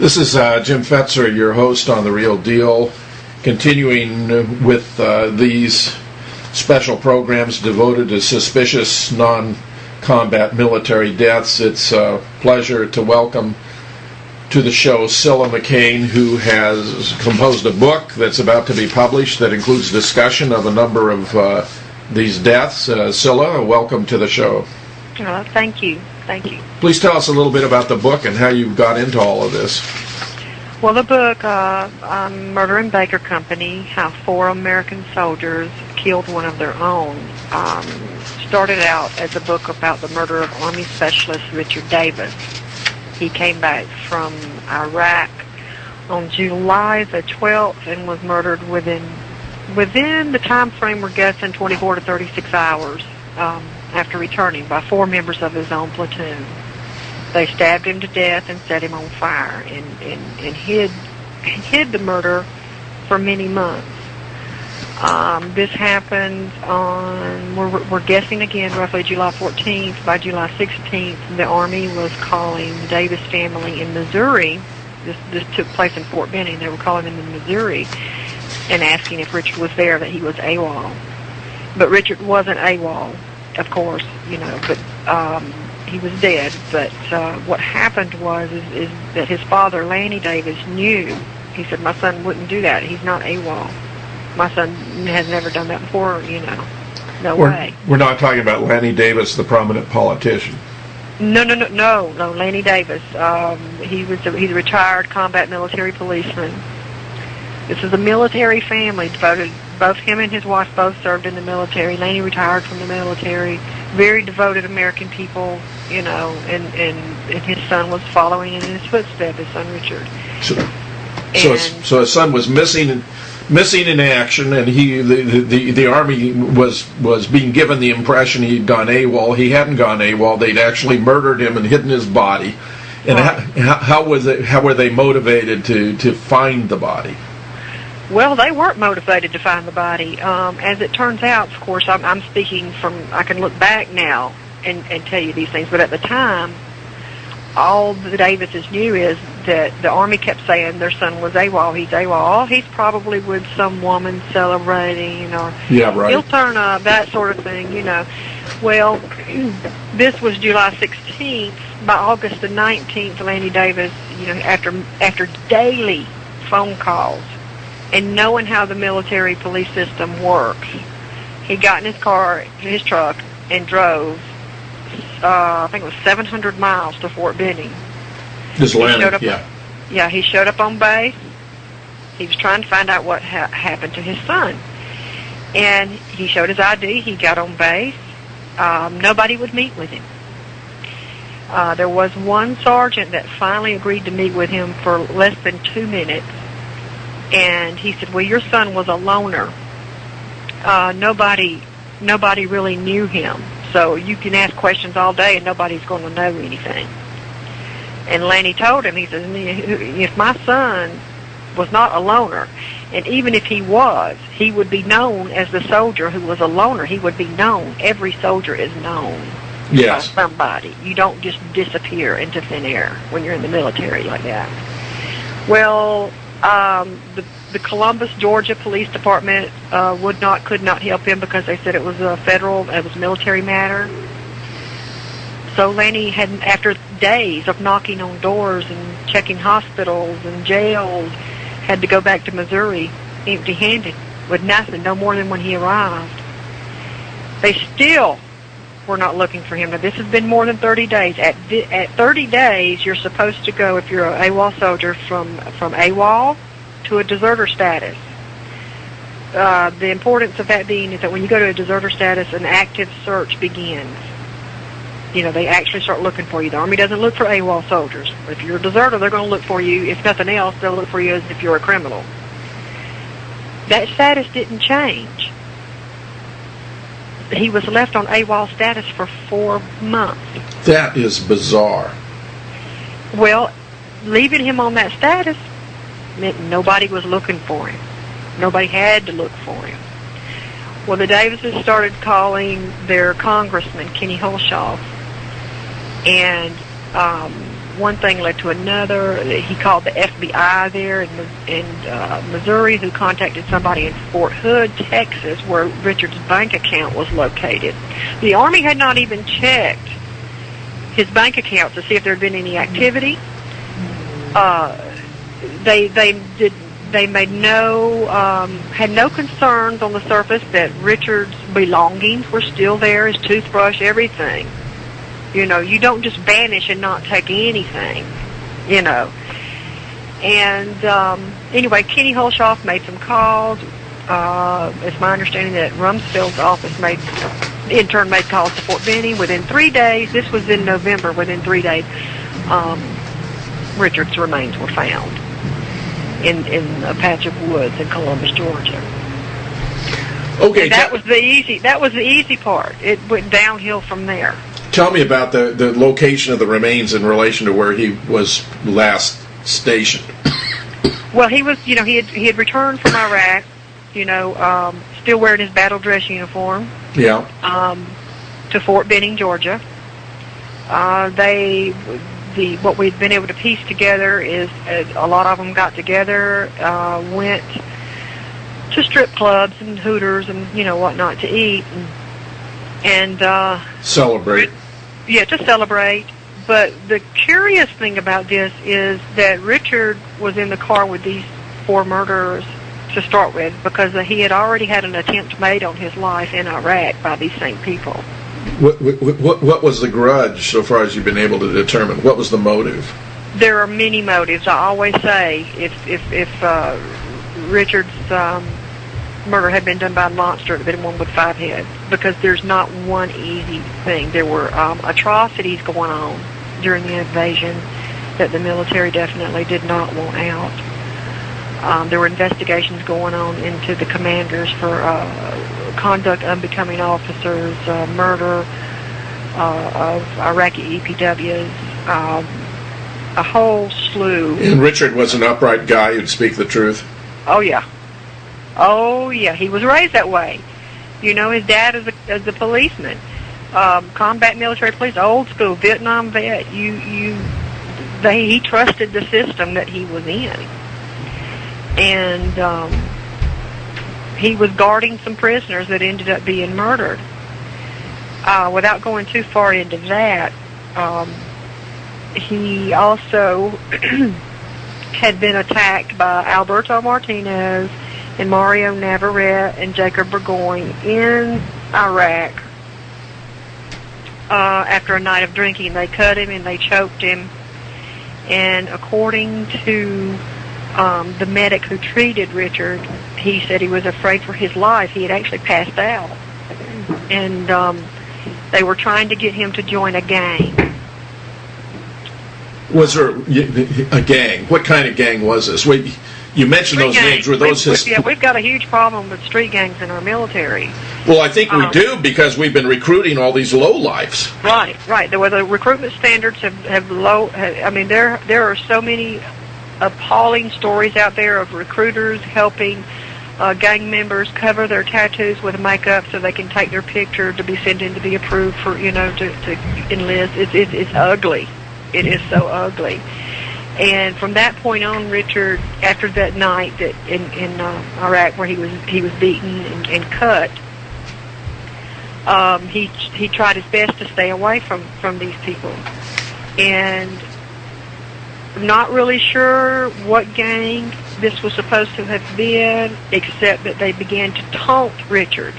This is Jim Fetzer, your host on The Real Deal, continuing with these special programs devoted to suspicious non-combat military deaths. It's a pleasure to welcome to the show Cilla McCain, who has composed a book that's about to be published that includes discussion of a number of these deaths. Cilla, welcome to the show. Thank you. Thank you. Please tell us a little bit about the book and how you got into all of this. Well, the book, Murder and Baker Company, How 4 American Soldiers Killed One of Their Own, started out as a book about the murder of Army Specialist Richard Davis. He came back from Iraq on July the 12th and was murdered within the time frame we're guessing 24 to 36 hours after returning by 4 members of his own platoon. They stabbed him to death and set him on fire and hid the murder for many months. This happened on, we're guessing again, roughly July 14th. By July 16th, the Army was calling the Davis family in Missouri. This took place in Fort Benning. They were calling him in Missouri and asking if Richard was there, that he was AWOL. But Richard wasn't AWOL, of course, but he was dead. But what happened was is that his father, Lanny Davis, knew. He said, my son wouldn't do that. He's not AWOL. My son has never done that before, No way. We're not talking about Lanny Davis, the prominent politician. No, Lanny Davis. He's a retired combat military policeman. This is a military family devoted. Both him and his wife both served in the military. Lanny retired from the military. Very devoted American people, and his son was following in his footsteps, his son Richard. So his son was missing in action, and the Army was being given the impression he'd gone AWOL. He hadn't gone AWOL. They'd actually murdered him and hidden his body. And how were they motivated to find the body? Well, they weren't motivated to find the body. As it turns out, of course, I'm speaking from, I can look back now and tell you these things, but at the time, all the Davises knew is that the Army kept saying their son was AWOL. He's AWOL. Oh, he's probably with some woman celebrating, or he'll turn up, that sort of thing, Well, this was July 16th. By August the 19th, Lanny Davis, after daily phone calls and knowing how the military police system works, he got in his truck, and drove, I think it was 700 miles to Fort Benning. He showed up on base. He was trying to find out what happened to his son. And he showed his ID. He got on base. Nobody would meet with him. There was one sergeant that finally agreed to meet with him for less than 2 minutes. And he said, well, your son was a loner. Nobody really knew him. So you can ask questions all day and nobody's going to know anything. And Lanny told him, he said, if my son was not a loner, and even if he was, he would be known as the soldier who was a loner. He would be known. Every soldier is known by somebody. You don't just disappear into thin air when you're in the military like that. Well, the Columbus, Georgia Police Department could not help him because they said it was it was a military matter. So Lanny had, after days of knocking on doors and checking hospitals and jails, had to go back to Missouri empty-handed with nothing, no more than when he arrived. They still were not looking for him. Now, this has been more than 30 days. At 30 days, you're supposed to go, if you're an AWOL soldier, from AWOL to a deserter status. The importance of that being is that when you go to a deserter status, an active search begins. They actually start looking for you. The Army doesn't look for AWOL soldiers. If you're a deserter, they're going to look for you. If nothing else, they'll look for you as if you're a criminal. That status didn't change. He was left on AWOL status for 4 months. That is bizarre. Well, leaving him on that status meant nobody was looking for him. Nobody had to look for him. Well, the Davises started calling their congressman, Kenny Hulshoff, and one thing led to another. He called the FBI there in Missouri, who contacted somebody in Fort Hood, Texas, where Richard's bank account was located. The Army had not even checked his bank account to see if there had been any activity. They made had no concerns on the surface that Richard's belongings were still there, his toothbrush, everything. You know, you don't just vanish and not take anything, you know. And anyway, Kenny Hulshoff made some calls. It's my understanding that Rumsfield's office intern made calls to Fort Benning. Within 3 days, this was in November, within 3 days, Richard's remains were found in a patch of woods in Columbus, Georgia. Okay, and that was the easy part. It went downhill from there. Tell me about the location of the remains in relation to where he was last stationed. Well, he was, you know, he had returned from Iraq, you know, still wearing his battle dress uniform. Yeah. To Fort Benning, Georgia. What we've been able to piece together is a lot of them got together, went to strip clubs and Hooters and, you know, whatnot to eat and celebrate. Yeah, to celebrate. But the curious thing about this is that Richard was in the car with these 4 murderers to start with, because he had already had an attempt made on his life in Iraq by these same people. What was the grudge, so far as you've been able to determine? What was the motive? There are many motives. I always say if Richard's murder had been done by a monster, it would have been one with 5 heads, because there's not one easy thing. There were atrocities going on during the invasion that the military definitely did not want out. There were investigations going on into the commanders for conduct unbecoming officers, murder of Iraqi EPWs, a whole slew. And Richard was an upright guy who'd speak the truth? Oh, yeah. Oh, yeah. He was raised that way. You know, his dad is a policeman. Combat military police, old school, Vietnam vet. He trusted the system that he was in. And he was guarding some prisoners that ended up being murdered. Without going too far into that, he also had been attacked by Alberto Martinez and Mario Navarrete and Jacob Burgoyne in Iraq. After a night of drinking, they cut him and they choked him. And according to the medic who treated Richard, he said he was afraid for his life. He had actually passed out. And they were trying to get him to join a gang. Was there a gang? What kind of gang was this? You mentioned those names. Were those we've got a huge problem with street gangs in our military. Well, I think we do, because we've been recruiting all these lowlifes. Right. The recruitment standards have low. I mean, there are so many appalling stories out there of recruiters helping gang members cover their tattoos with makeup so they can take their picture to be sent in to be approved for, you know, to enlist. It's ugly. It is so ugly. And from that point on, Richard, after that night that in Iraq where he was beaten and cut, he tried his best to stay away from these people. And I'm not really sure what gang this was supposed to have been, except that they began to taunt Richard.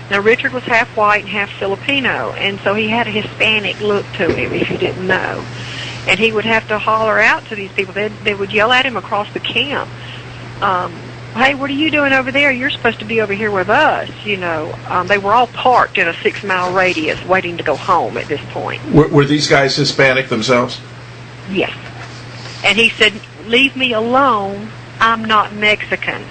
Now, Richard was half white and half Filipino, and so he had a Hispanic look to him, if you didn't know. And he would have to holler out to these people. They would yell at him across the camp. Hey, what are you doing over there? You're supposed to be over here with us. You know, they were all parked in a 6-mile radius waiting to go home at this point. Were these guys Hispanic themselves? Yes. And he said, leave me alone. I'm not Mexican.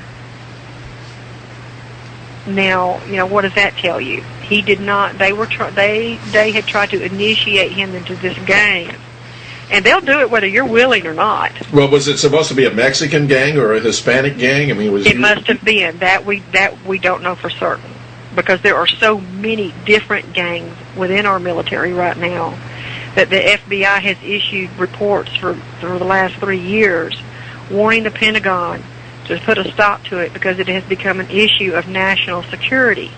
Now, you know, what does that tell you? He did not. They had tried to initiate him into this gang. And they'll do it whether you're willing or not. Well, was it supposed to be a Mexican gang or a Hispanic gang? I mean, it must have been. That we don't know for certain, because there are so many different gangs within our military right now that the FBI has issued reports for the last 3 years warning the Pentagon to put a stop to it because it has become an issue of national security.